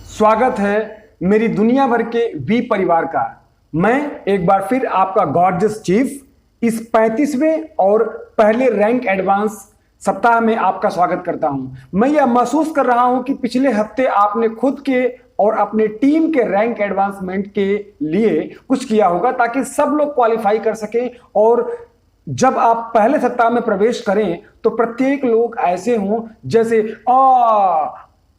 स्वागत है मेरी दुनिया भर के वी परिवार का। मैं एक बार फिर आपका गॉर्जियस चीफ इस 35वें और पहले रैंक एडवांस सप्ताह में आपका स्वागत करता हूं। मैं यह महसूस कर रहा हूं कि पिछले हफ्ते आपने खुद के और अपने टीम के रैंक एडवांसमेंट के लिए कुछ किया होगा ताकि सब लोग क्वालिफाई कर सकें, और जब आप पहले सप्ताह में प्रवेश करें तो प्रत्येक लोग ऐसे हों जैसे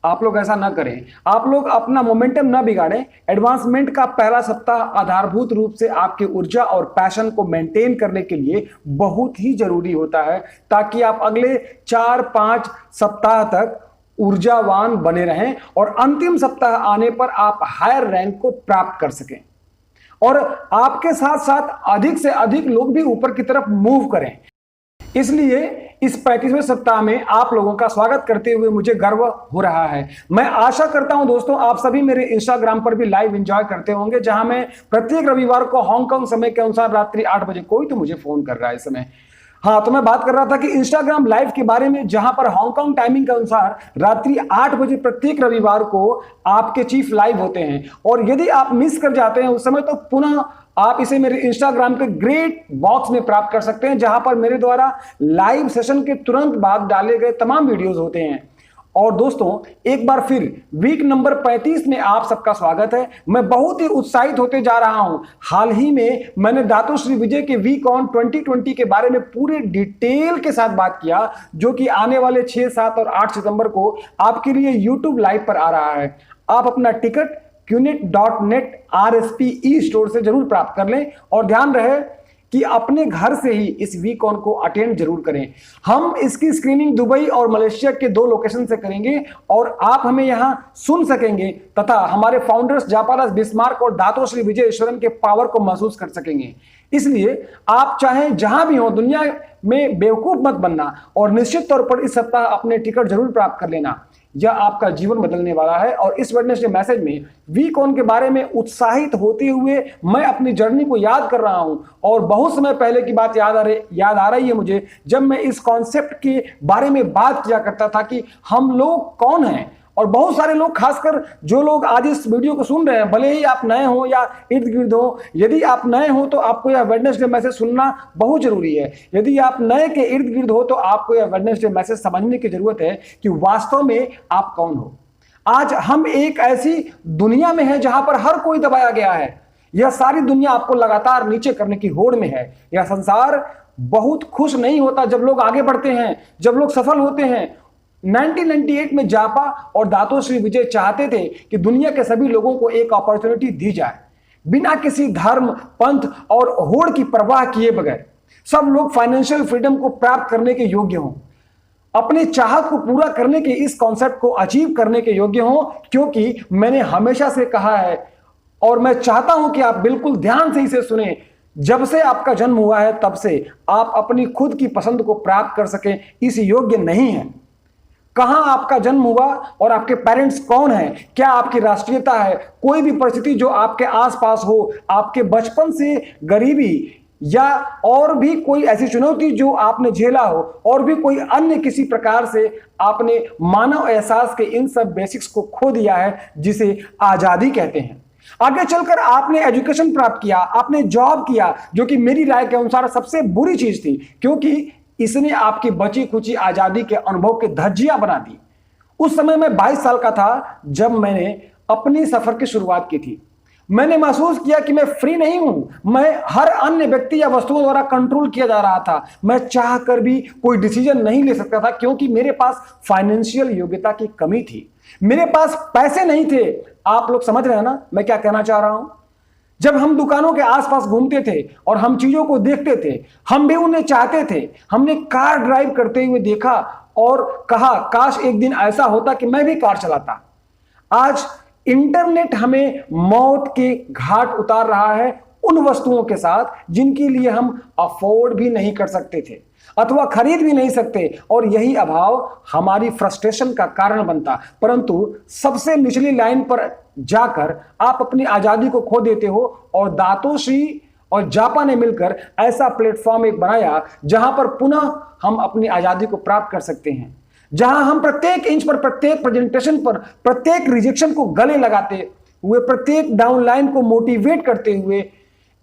आप लोग ऐसा ना करें। आप लोग अपना मोमेंटम ना बिगाड़ें। एडवांसमेंट का पहला सप्ताह आधारभूत रूप से आपके ऊर्जा और पैशन को मेंटेन करने के लिए बहुत ही जरूरी होता है, ताकि आप अगले 4-5 सप्ताह तक ऊर्जावान बने रहें और अंतिम सप्ताह आने पर आप हायर रैंक को प्राप्त कर सकें और आपके साथ साथ अधिक से अधिक लोग भी ऊपर की तरफ मूव करें। इसलिए इस 35वें सप्ताह में आप लोगों का स्वागत करते हुए मुझे गर्व हो रहा है। मैं आशा करता हूं दोस्तों आप सभी मेरे इंस्टाग्राम पर भी लाइव एंजॉय करते होंगे, जहां मैं प्रत्येक रविवार को हांगकांग समय के अनुसार रात्रि 8 बजे, कोई तो मुझे फोन कर रहा है इस समय। हाँ, तो मैं बात कर रहा था कि इंस्टाग्राम लाइव के बारे में, जहां पर हांगकांग टाइमिंग के अनुसार रात्रि 8 बजे प्रत्येक रविवार को आपके चीफ लाइव होते हैं। और यदि आप मिस कर जाते हैं उस समय, तो पुनः आप इसे मेरे इंस्टाग्राम के ग्रेट बॉक्स में प्राप्त कर सकते हैं, जहां पर मेरे द्वारा लाइव सेशन के तुरंत बाद डाले गए तमाम वीडियोस होते हैं। और दोस्तों, एक बार फिर वीक नंबर 35 में आप सबका स्वागत है। मैं बहुत ही उत्साहित होते जा रहा हूं। हाल ही में मैंने दातोश्री विजय के वीक ऑन 2020 के बारे में पूरे डिटेल के साथ बात किया, जो कि आने वाले 6, 7 और 8 सितंबर को आपके लिए यूट्यूब लाइव पर आ रहा है। आप अपना टिकट qnet.net RSP स्टोर से जरूर प्राप्त कर लें और ध्यान रहे कि अपने घर से ही इस वीक ऑन को अटेंड जरूर करें। हम इसकी स्क्रीनिंग दुबई और मलेशिया के 2 लोकेशन से करेंगे और आप हमें यहां सुन सकेंगे तथा हमारे फाउंडर्स जापारास बिस्मार्क और दातोश्री विजय ईश्वरन के पावर को महसूस कर सकेंगे। इसलिए आप चाहे जहां भी हो दुनिया में, बेवकूफ मत बनना और निश्चित तौर पर इस सप्ताह अपने टिकट जरूर प्राप्त कर लेना। यह आपका जीवन बदलने वाला है। और इस वेडनेसडे मैसेज में वीक ऑन के बारे में उत्साहित होते हुए मैं अपनी जर्नी को याद कर रहा हूं, और बहुत समय पहले की बात याद आ रही है मुझे, जब मैं इस कॉन्सेप्ट के बारे में बात किया करता था कि हम लोग कौन हैं। और बहुत सारे लोग, खासकर जो लोग आज इस वीडियो को सुन रहे हैं, भले ही आप नए हो या इर्द गिर्द हो, यदि आप नए हो तो आपको यह वेडनेसडे मैसेज सुनना बहुत जरूरी है। यदि आप नए के इर्द गिर्द हो तो आपको यह वेडनेसडे मैसेज समझने की जरूरत है कि वास्तव में आप कौन हो। आज हम एक ऐसी दुनिया में हैं जहां पर हर कोई दबाया गया है। यह सारी दुनिया आपको लगातार नीचे करने की होड़ में है। यह संसार बहुत खुश नहीं होता जब लोग आगे बढ़ते हैं, जब लोग सफल होते हैं। 1998 में जापा और दातोश्री विजय चाहते थे कि दुनिया के सभी लोगों को एक अपॉर्चुनिटी दी जाए, बिना किसी धर्म, पंथ और होड़ की परवाह किए बगैर सब लोग फाइनेंशियल फ्रीडम को प्राप्त करने के योग्य हों, अपने चाहत को पूरा करने के इस कॉन्सेप्ट को अचीव करने के योग्य हों। क्योंकि मैंने हमेशा से कहा है और मैं चाहता हूं कि आप बिल्कुल ध्यान से इसे सुने, जब से आपका जन्म हुआ है तब से आप अपनी खुद की पसंद को प्राप्त कर सकें इस योग्य नहीं है। कहां आपका जन्म हुआ और आपके पेरेंट्स कौन हैं, क्या आपकी राष्ट्रीयता है, कोई भी परिस्थिति जो आपके आसपास हो, आपके बचपन से गरीबी या और भी कोई ऐसी चुनौती जो आपने झेला हो, और भी कोई अन्य किसी प्रकार से आपने मानव एहसास के इन सब बेसिक्स को खो दिया है, जिसे आजादी कहते हैं। आगे चलकर आपने एजुकेशन प्राप्त किया, आपने जॉब किया, जो कि मेरी राय के अनुसार सबसे बुरी चीज थी, क्योंकि इसने आपकी बची खुची आजादी के अनुभव के धज्जियां बना दी। उस समय मैं 22 साल का था जब मैंने अपनी सफर की शुरुआत की थी। मैंने महसूस किया कि मैं फ्री नहीं हूं, मैं हर अन्य व्यक्ति या वस्तुओं द्वारा कंट्रोल किया जा रहा था। मैं चाह कर भी कोई डिसीजन नहीं ले सकता था, क्योंकि मेरे पास फाइनेंशियल योग्यता की कमी थी, मेरे पास पैसे नहीं थे। आप लोग समझ रहे हैं ना मैं क्या कहना चाह रहा हूं। जब हम दुकानों के आसपास घूमते थे और हम चीजों को देखते थे, हम भी उन्हें चाहते थे। हमने कार ड्राइव करते हुए देखा और कहा काश एक दिन ऐसा होता कि मैं भी कार चलाता। आज इंटरनेट हमें मौत के घाट उतार रहा है उन वस्तुओं के साथ जिनके लिए हम अफोर्ड भी नहीं कर सकते थे अथवा खरीद भी नहीं सकते, और यही अभाव हमारी फ्रस्ट्रेशन का कारण बनता। परंतु सबसे निचली लाइन पर जाकर आप अपनी आजादी को खो देते हो और दातोश्री और जापा ने मिलकर ऐसा प्लेटफॉर्म एक बनाया जहां पर पुनः हम अपनी आजादी को प्राप्त कर सकते हैं, जहां हम प्रत्येक इंच पर, प्रत्येक प्रेजेंटेशन पर, प्रत्येक रिजेक्शन को गले लगाते हुए, प्रत्येक डाउनलाइन को मोटिवेट करते हुए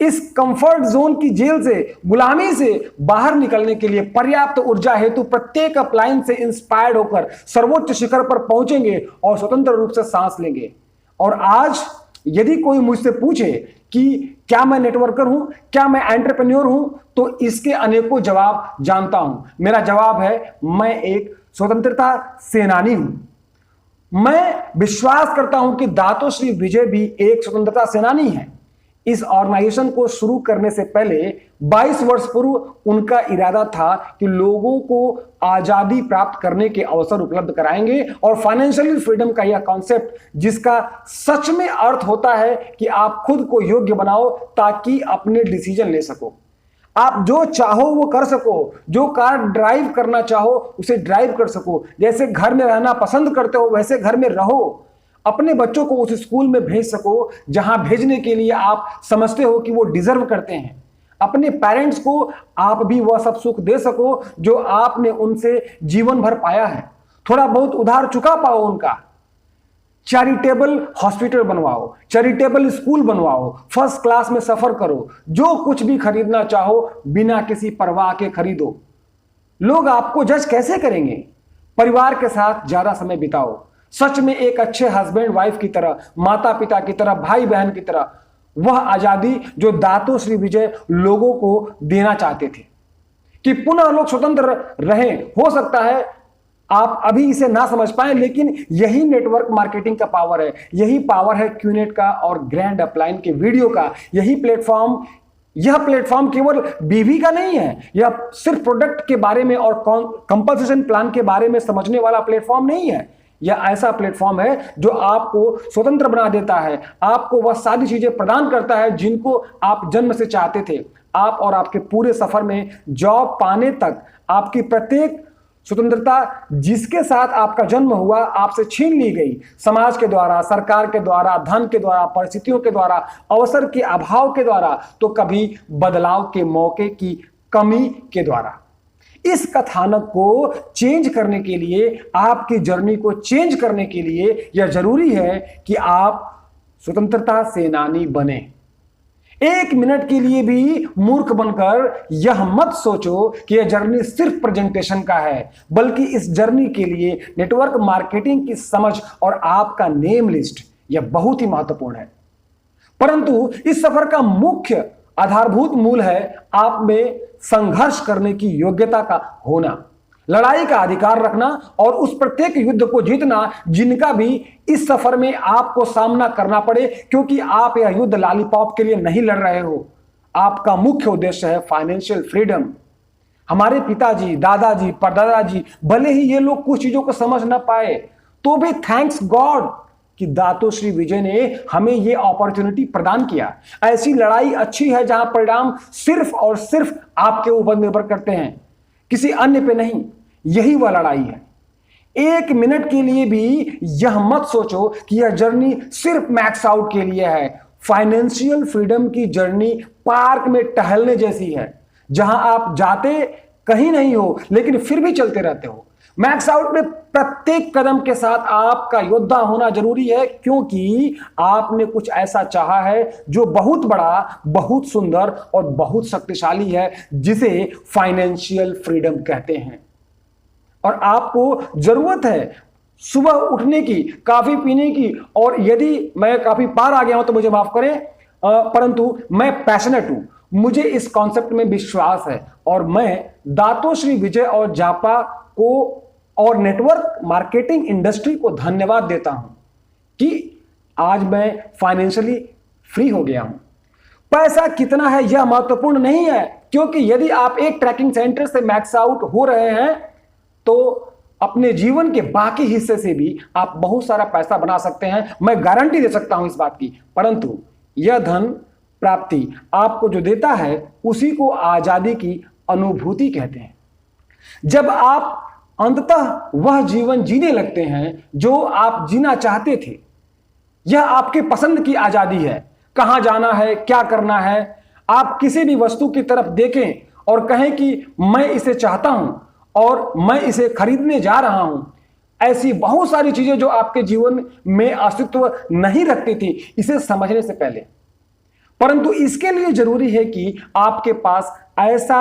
इस कंफर्ट जोन की जेल से, गुलामी से बाहर निकलने के लिए पर्याप्त ऊर्जा हेतु प्रत्येक अपलाइन से इंस्पायर्ड होकर सर्वोच्च शिखर पर पहुंचेंगे और स्वतंत्र रूप से सांस लेंगे। और आज यदि कोई मुझसे पूछे कि क्या मैं नेटवर्कर हूं, क्या मैं एंटरप्रेन्योर हूं, तो इसके अनेकों जवाब जानता हूं। मेरा जवाब है, मैं एक स्वतंत्रता सेनानी हूं। मैं विश्वास करता हूं कि दातोश्री विजय भी एक स्वतंत्रता सेनानी है। इस ऑर्गेनाइजेशन को शुरू करने से पहले 22 वर्ष पूर्व उनका इरादा था कि लोगों को आजादी प्राप्त करने के अवसर उपलब्ध कराएंगे और फाइनेंशियल फ्रीडम का यह कॉन्सेप्ट, जिसका सच में अर्थ होता है कि आप खुद को योग्य बनाओ ताकि अपने डिसीजन ले सको, आप जो चाहो वो कर सको, जो कार ड्राइव करना चाहो उसे ड्राइव कर सको, जैसे घर में रहना पसंद करते हो वैसे घर में रहो, अपने बच्चों को उस स्कूल में भेज सको जहां भेजने के लिए आप समझते हो कि वो डिजर्व करते हैं, अपने पेरेंट्स को आप भी वह सब सुख दे सको जो आपने उनसे जीवन भर पाया है, थोड़ा बहुत उधार चुका पाओ उनका, चैरिटेबल हॉस्पिटल बनवाओ, चैरिटेबल स्कूल बनवाओ, फर्स्ट क्लास में सफर करो, जो कुछ भी खरीदना चाहो बिना किसी परवाह के खरीदो। लोग आपको जज कैसे करेंगे? परिवार के साथ ज्यादा समय बिताओ, सच में एक अच्छे हस्बैंड वाइफ की तरह, माता पिता की तरह, भाई बहन की तरह, वह आजादी जो दातोश्री विजय लोगों को देना चाहते थे कि पुनः लोग स्वतंत्र रहें। हो सकता है आप अभी इसे ना समझ पाए, लेकिन यही नेटवर्क मार्केटिंग का पावर है, यही पावर है क्यूनेट का और ग्रैंड अपलाइन के वीडियो का। यह प्लेटफॉर्म केवल बीवी का नहीं है, यह सिर्फ प्रोडक्ट के बारे में और कंपनसेशन प्लान के बारे में समझने वाला प्लेटफॉर्म नहीं है। यह ऐसा प्लेटफॉर्म है जो आपको स्वतंत्र बना देता है, आपको वह सारी चीजें प्रदान करता है जिनको आप जन्म से चाहते थे। आप और आपके पूरे सफर में जॉब पाने तक आपकी प्रत्येक स्वतंत्रता जिसके साथ आपका जन्म हुआ आपसे छीन ली गई, समाज के द्वारा, सरकार के द्वारा, धन के द्वारा, परिस्थितियों के द्वारा, अवसर के अभाव के द्वारा, तो कभी बदलाव के मौके की कमी के द्वारा। इस कथानक को चेंज करने के लिए, आपकी जर्नी को चेंज करने के लिए यह जरूरी है कि आप स्वतंत्रता सेनानी बने। एक मिनट के लिए भी मूर्ख बनकर यह मत सोचो कि यह जर्नी सिर्फ प्रेजेंटेशन का है, बल्कि इस जर्नी के लिए नेटवर्क मार्केटिंग की समझ और आपका नेम लिस्ट यह बहुत ही महत्वपूर्ण है। परंतु इस सफर का मुख्य आधारभूत मूल है आप में संघर्ष करने की योग्यता का होना, लड़ाई का अधिकार रखना और उस प्रत्येक युद्ध को जीतना जिनका भी इस सफर में आपको सामना करना पड़े, क्योंकि आप यह युद्ध लॉलीपॉप के लिए नहीं लड़ रहे हो। आपका मुख्य उद्देश्य है फाइनेंशियल फ्रीडम। हमारे पिताजी, दादाजी, परदादाजी, भले ही ये लोग कुछ चीजों को समझ ना पाए, तो भी थैंक्स गॉड कि दातोश्री विजय ने हमें यह अपॉर्चुनिटी प्रदान किया। ऐसी लड़ाई अच्छी है जहां परिणाम सिर्फ और सिर्फ आपके ऊपर निर्भर करते हैं, किसी अन्य पे नहीं। यही वह लड़ाई है। एक मिनट के लिए भी यह मत सोचो कि यह जर्नी सिर्फ मैक्स आउट के लिए है। फाइनेंशियल फ्रीडम की जर्नी पार्क में टहलने जैसी है, जहां आप जाते कहीं नहीं हो लेकिन फिर भी चलते रहते हो। मैक्स आउट में प्रत्येक कदम के साथ आपका योद्धा होना जरूरी है, क्योंकि आपने कुछ ऐसा चाहा है जो बहुत बड़ा, बहुत सुंदर और बहुत शक्तिशाली है, जिसे फाइनेंशियल फ्रीडम कहते हैं। और आपको जरूरत है सुबह उठने की, कॉफी पीने की, और यदि मैं काफी पार आ गया हूं तो मुझे माफ करें, परंतु मैं पैशनेट हूं, मुझे इस कॉन्सेप्ट में विश्वास है और मैं दातोश्री विजय और जापा को और नेटवर्क मार्केटिंग इंडस्ट्री को धन्यवाद देता हूं कि आज मैं फाइनेंशियली फ्री हो गया हूं। पैसा कितना है यह महत्वपूर्ण नहीं है, क्योंकि यदि आप एक ट्रैकिंग सेंटर से मैक्स आउट हो रहे हैं तो अपने जीवन के बाकी हिस्से से भी आप बहुत सारा पैसा बना सकते हैं। मैं गारंटी दे सकता हूं इस बात की। परंतु यह धन प्राप्ति आपको जो देता है उसी को आजादी की अनुभूति कहते हैं। जब आप अंततः वह जीवन जीने लगते हैं जो आप जीना चाहते थे, यह आपके पसंद की आजादी है। कहां जाना है, क्या करना है, आप किसी भी वस्तु की तरफ देखें और कहें कि मैं इसे चाहता हूं और मैं इसे खरीदने जा रहा हूं, ऐसी बहुत सारी चीजें जो आपके जीवन में अस्तित्व नहीं रखती थी इसे समझने से पहले। परंतु इसके लिए जरूरी है कि आपके पास ऐसा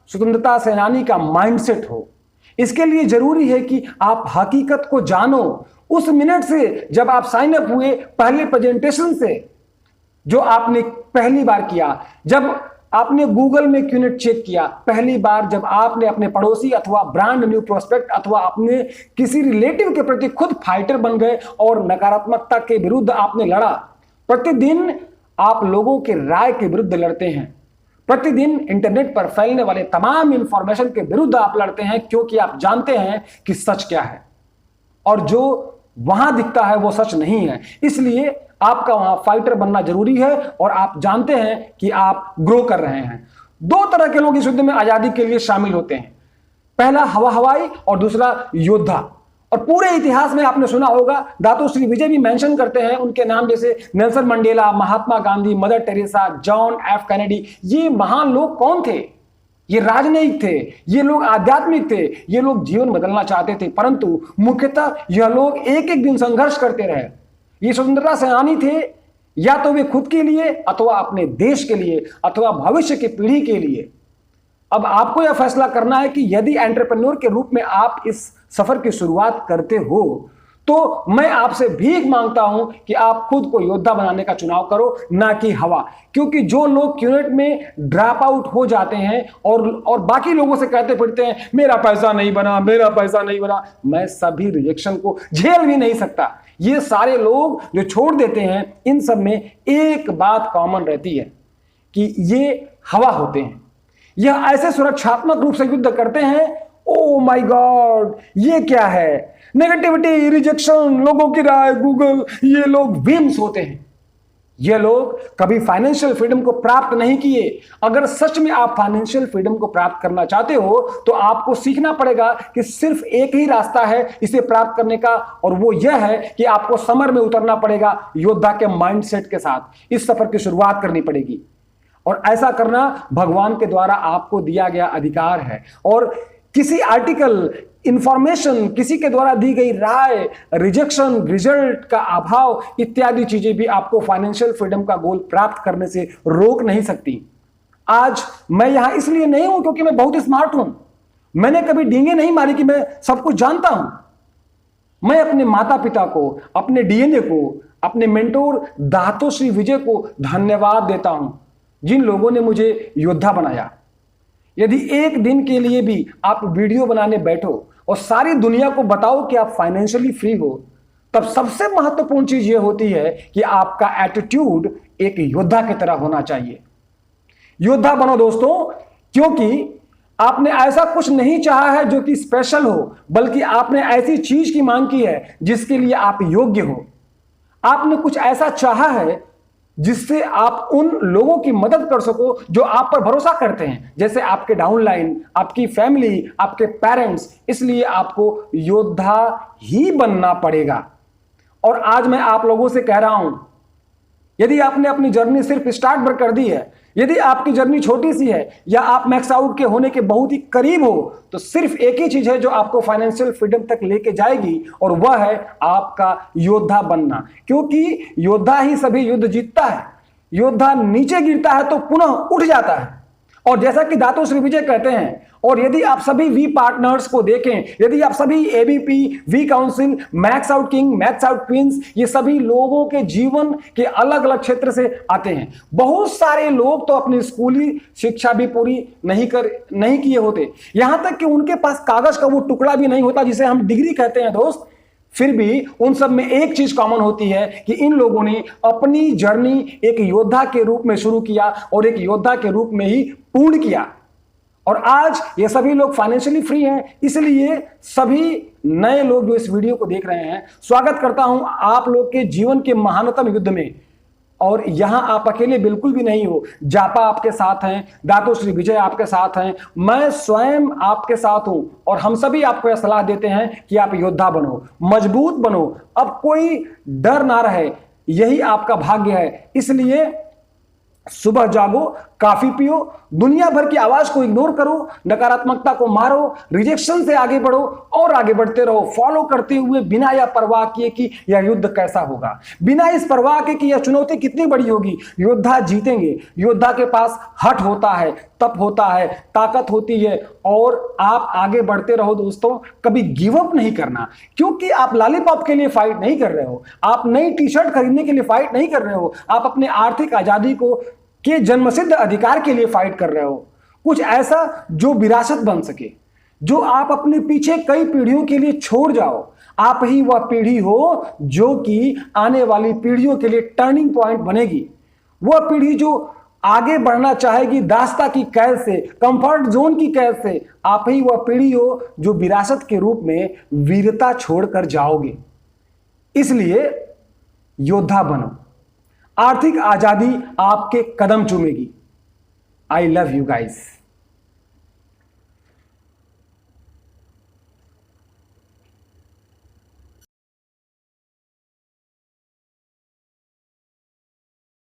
स्वतंत्रता सेनानी का माइंडसेट हो। इसके लिए जरूरी है कि आप हकीकत को जानो। उस मिनट से जब आप साइन अप हुए, पहले प्रेजेंटेशन से जो आपने पहली बार किया, जब आपने गूगल में क्यूनेट चेक किया, पहली बार जब आपने अपने पड़ोसी अथवा ब्रांड न्यू प्रोस्पेक्ट अथवा अपने किसी रिलेटिव के प्रति खुद फाइटर बन गए और नकारात्मकता के विरुद्ध आपने लड़ा। प्रतिदिन आप लोगों के राय के विरुद्ध लड़ते हैं, प्रतिदिन इंटरनेट पर फैलने वाले तमाम इंफॉर्मेशन के विरुद्ध आप लड़ते हैं, क्योंकि आप जानते हैं कि सच क्या है और जो वहां दिखता है वो सच नहीं है। इसलिए आपका वहां फाइटर बनना जरूरी है और आप जानते हैं कि आप ग्रो कर रहे हैं। दो तरह के लोग इस युद्ध में आजादी के लिए शामिल होते हैं, पहला हवाई और दूसरा योद्धा। और पूरे इतिहास में आपने सुना होगा, दातो श्री विजय भी मेंशन करते हैं उनके नाम, जैसे Nelson Mandela, Mahatma Gandhi, Mother Teresa, John F Kennedy. ये महान लोग कौन थे? ये राजनयिक थे, ये लोग आध्यात्मिक थे, ये लोग जीवन बदलना चाहते थे, परंतु मुख्यतः यह लोग एक एक दिन संघर्ष करते रहे। ये स्वतंत्रता सेनानी थे, या तो वे खुद के लिए अथवा अपने देश के लिए अथवा भविष्य की पीढ़ी के लिए। अब आपको यह फैसला करना है कि यदि एंटरप्रेन्योर के रूप में आप इस सफर की शुरुआत करते हो तो मैं आपसे भीख मांगता हूं कि आप खुद को योद्धा बनाने का चुनाव करो, ना कि हवा। क्योंकि जो लोग क्यूनेट में ड्रॉप आउट हो जाते हैं और बाकी लोगों से कहते फिरते हैं मेरा पैसा नहीं बना, मेरा पैसा नहीं बना, मैं सभी रिजेक्शन को झेल भी नहीं सकता। ये सारे लोग जो छोड़ देते हैं, इन सब में एक बात कॉमन रहती है कि ये हवा होते हैं। यह ऐसे सुरक्षात्मक रूप से युद्ध करते हैं, ओ माय गॉड ये क्या है, नेगेटिविटी, रिजेक्शन, लोगों की राय, गूगल, ये लोग विम्स होते हैं। ये लोग कभी फाइनेंशियल फ्रीडम को प्राप्त नहीं किए। अगर सच में आप फाइनेंशियल फ्रीडम को प्राप्त करना चाहते हो तो आपको सीखना पड़ेगा कि सिर्फ एक ही रास्ता है इसे प्राप्त करने का, और वो यह है कि आपको समर में उतरना पड़ेगा योद्धा के माइंडसेट के साथ। इस सफर की शुरुआत करनी पड़ेगी और ऐसा करना भगवान के द्वारा आपको दिया गया अधिकार है। और किसी आर्टिकल, इंफॉर्मेशन, किसी के द्वारा दी गई राय, रिजेक्शन, रिजल्ट का अभाव इत्यादि चीजें भी आपको फाइनेंशियल फ्रीडम का गोल प्राप्त करने से रोक नहीं सकती। आज मैं यहां इसलिए नहीं हूं क्योंकि मैं बहुत स्मार्ट हूं, मैंने कभी डींगे नहीं मारी कि मैं सब कुछ जानता हूं। मैं अपने माता पिता को, अपने डीएनए को, अपने मेंटोर दातो श्री विजय को धन्यवाद देता हूं, जिन लोगों ने मुझे योद्धा बनाया। यदि एक दिन के लिए भी आप वीडियो बनाने बैठो और सारी दुनिया को बताओ कि आप फाइनेंशियली फ्री हो, तब सबसे महत्वपूर्ण चीज यह होती है कि आपका एटीट्यूड एक योद्धा की तरह होना चाहिए। योद्धा बनो दोस्तों, क्योंकि आपने ऐसा कुछ नहीं चाहा है जो कि स्पेशल हो, बल्कि आपने ऐसी चीज की मांग की है जिसके लिए आप योग्य हो। आपने कुछ ऐसा चाहा है जिससे आप उन लोगों की मदद कर सको जो आप पर भरोसा करते हैं, जैसे आपके डाउनलाइन, आपकी फैमिली, आपके पेरेंट्स। इसलिए आपको योद्धा ही बनना पड़ेगा। और आज मैं आप लोगों से कह रहा हूं, यदि आपने अपनी जर्नी सिर्फ स्टार्ट पर कर दी है, यदि आपकी जर्नी छोटी सी है या आप मैक्स आउट के होने के बहुत ही करीब हो, तो सिर्फ एक ही चीज है जो आपको फाइनेंशियल फ्रीडम तक लेके जाएगी, और वह है आपका योद्धा बनना। क्योंकि योद्धा ही सभी युद्ध जीतता है। योद्धा नीचे गिरता है तो पुनः उठ जाता है। और जैसा कि दातो श्री विजय कहते हैं, और यदि आप सभी वी पार्टनर्स को देखें, यदि आप सभी ABP, V council, max out king, max out queens, ये सभी लोगों के जीवन के अलग अलग क्षेत्र से आते हैं। बहुत सारे लोग तो अपनी स्कूली शिक्षा भी पूरी नहीं किए होते, यहां तक कि उनके पास कागज का वो टुकड़ा भी नहीं होता जिसे हम डिग्री कहते हैं दोस्त। फिर भी उन सब में एक चीज कॉमन होती है कि इन लोगों ने अपनी जर्नी एक योद्धा के रूप में शुरू किया और एक योद्धा के रूप में ही पूर्ण किया। और आज ये सभी लोग फाइनेंशियली फ्री हैं। इसलिए सभी नए लोग जो इस वीडियो को देख रहे हैं, स्वागत करता हूं आप लोग के जीवन के महानतम युद्ध में। और यहां आप अकेले बिल्कुल भी नहीं हो। जापा आपके साथ हैं, दातो श्री विजय आपके साथ हैं, मैं स्वयं आपके साथ हूं, और हम सभी आपको यह सलाह देते हैं कि आप योद्धा बनो, मजबूत बनो। अब कोई डर ना रहे, यही आपका भाग्य है। इसलिए सुबह जागो, काफी पियो, दुनिया भर की आवाज को इग्नोर करो, नकारात्मकता को मारो, रिजेक्शन से आगे बढ़ो और आगे बढ़ते रहो, फॉलो करते हुए बिना यह परवाह किए कि यह युद्ध कैसा होगा, बिना इस परवाह के कि यह चुनौती कितनी बड़ी होगी। योद्धा जीतेंगे। योद्धा के पास हट होता है, तप होता है, ताकत होती है और आप आगे बढ़ते रहो दोस्तों। कभी गिव अप नहीं करना, क्योंकि आप लॉलीपॉप के लिए फाइट नहीं कर रहे हो, आप नई टी शर्ट खरीदने के लिए फाइट नहीं कर रहे हो, आप अपने आर्थिक आजादी को के जन्मसिद्ध अधिकार के लिए फाइट कर रहे हो। कुछ ऐसा जो विरासत बन सके, जो आप अपने पीछे कई पीढ़ियों के लिए छोड़ जाओ। आप ही वह पीढ़ी हो जो कि आने वाली पीढ़ियों के लिए टर्निंग पॉइंट बनेगी। वह पीढ़ी जो आगे बढ़ना चाहेगी दास्ता की कैद से, कंफर्ट जोन की कैद से। आप ही वह पीढ़ी हो जो विरासत के रूप में वीरता छोड़कर जाओगे। इसलिए योद्धा बनो। आर्थिक आजादी आपके कदम चूमेगी। I love you guys.